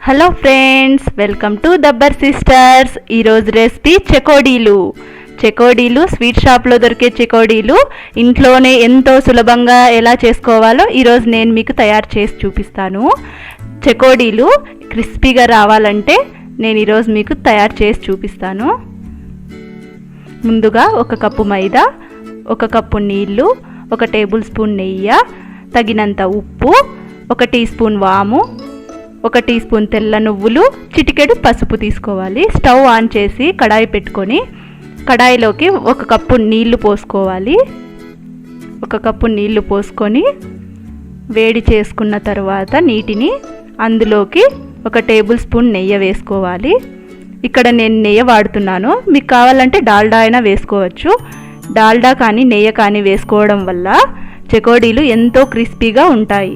Hello friends, welcome to Dabbar sisters. ఈరోజు recipe చెకోడీలు sweet షాప్లో దొరికే చెకోడీలు ఇంట్లోనే ఎంతో సులభంగా ఎలా చేసుకోవాలో ఈరోజు నేను మీకు తయారు చేసి చూపిస్తాను. చెకోడీలు క్రిస్పీగా రావాలంటే నేను ఈరోజు మీకు తయారు చేసి చూపిస్తాను. ముందుగా 1 కప్పు మైదా, 1 కప్పు నీళ్ళు, 1 టేబుల్ స్పూన్ నెయ్యి, తగినంత ఉప్పు, 1 టీ స్పూన్ వాము, 1 టీ స్పూన్ తెల్ల నువ్వులు, చిటికెడు పసుపు తీసుకోవాలి. స్టవ్ ఆన్ చేసి కడాయి పెట్టుకొని కడాయిలోకి 1 కప్పు నీళ్లు పోసుకోవాలి. 1 కప్పు నీళ్లు పోసుకొని వేడి చేసుకున్న తర్వాత నీటిని అందులోకి 1 టేబుల్ స్పూన్ నెయ్యి వేసుకోవాలి. ఇక్కడ నేను నెయ్యి వాడుతున్నాను, మీకు కావాలంటే డాల్డా అయినా వేసుకోవచ్చు. డాల్డా కానీ నెయ్యి కానీ వేసుకోవడం వల్ల చెకోడీలు ఎంతో క్రిస్పీగా ఉంటాయి.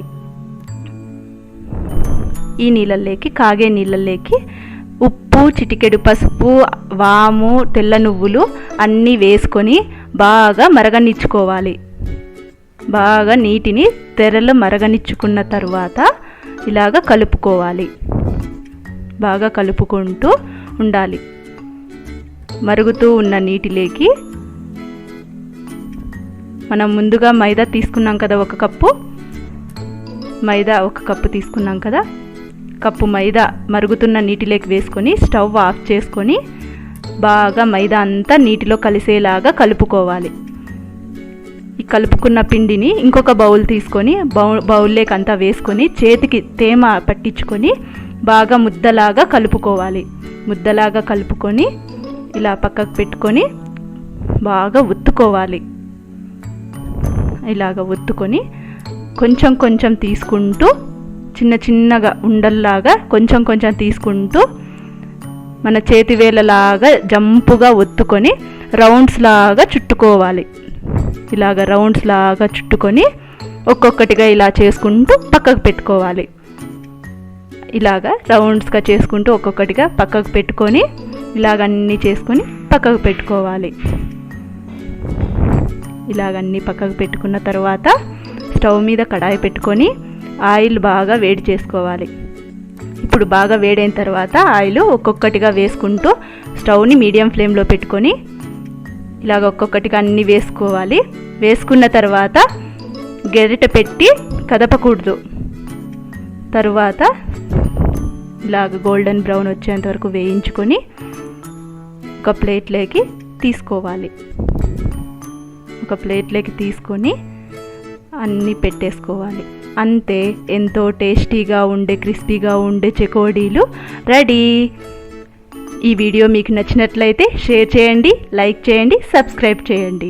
ఈ నీళ్ళల్లోకి, కాగే నీళ్ళల్లోకి ఉప్పు, చిటికెడు పసుపు, వాము, తెల్ల నువ్వులు అన్నీ వేసుకొని బాగా మరగనిచ్చుకోవాలి. బాగా నీటిని తెరలు మరగనిచ్చుకున్న తర్వాత ఇలాగ కలుపుకోవాలి. బాగా కలుపుకుంటూ ఉండాలి. మరుగుతూ ఉన్న నీటిలోకి మనం ముందుగా మైదా తీసుకున్నాం కదా, 1 కప్పు మైదా, 1 కప్పు తీసుకున్నాం కదా, కప్పు మైదా మరుగుతున్న నీటిలోకి వేసుకొని స్టవ్ ఆఫ్ చేసుకొని బాగా మైదా అంతా నీటిలో కలిసేలాగా కలుపుకోవాలి. ఈ కలుపుకున్న పిండిని ఇంకొక బౌల్ తీసుకొని బౌల్లోకి అంతా వేసుకొని చేతికి తేమ పట్టించుకొని బాగా ముద్దలాగా కలుపుకోవాలి. ముద్దలాగా కలుపుకొని ఇలా పక్కకు పెట్టుకొని బాగా ఒత్తుకోవాలి. ఇలాగ ఒత్తుకొని కొంచెం కొంచెం తీసుకుంటూ చిన్నగా ఉండల్లాగా కొంచెం తీసుకుంటూ మన చేతి వేలలాగా జంపుగా ఒత్తుకొని రౌండ్స్ లాగా చుట్టుకోవాలి. ఇలాగ రౌండ్స్ లాగా చుట్టుకొని ఒక్కొక్కటిగా ఇలా చేసుకుంటూ పక్కకు పెట్టుకోవాలి. ఇలాగ రౌండ్స్గా చేసుకుంటూ ఒక్కొక్కటిగా పక్కకు పెట్టుకొని ఇలాగ అన్నీ చేసుకొని పక్కకు పెట్టుకోవాలి. ఇలాగ అన్నీ పక్కకు పెట్టుకున్న తర్వాత స్టవ్ మీద కడాయి పెట్టుకొని ఆయిల్ బాగా వేడి చేసుకోవాలి. ఇప్పుడు బాగా వేడైన తర్వాత ఆయిల్ ఒక్కొక్కటిగా వేసుకుంటూ స్టవ్ని మీడియం ఫ్లేమ్లో పెట్టుకొని ఇలాగ ఒక్కొక్కటిగా అన్నీ వేసుకోవాలి. వేసుకున్న తర్వాత గరిటె పెట్టి కదపకూడదు. తరువాత ఇలాగ గోల్డెన్ బ్రౌన్ వచ్చేంత వరకు వేయించుకొని ఒక ప్లేట్లోకి తీసుకోవాలి. ఒక ప్లేట్లోకి తీసుకొని అన్నీ పెట్టేసుకోవాలి. అంతే, ఎంతో టేస్టీగా ఉండే క్రిస్పీగా ఉండే చెకోడీలు రెడీ. ఈ వీడియో మీకు నచ్చినట్లయితే షేర్ చేయండి, లైక్ చేయండి, సబ్స్క్రైబ్ చేయండి.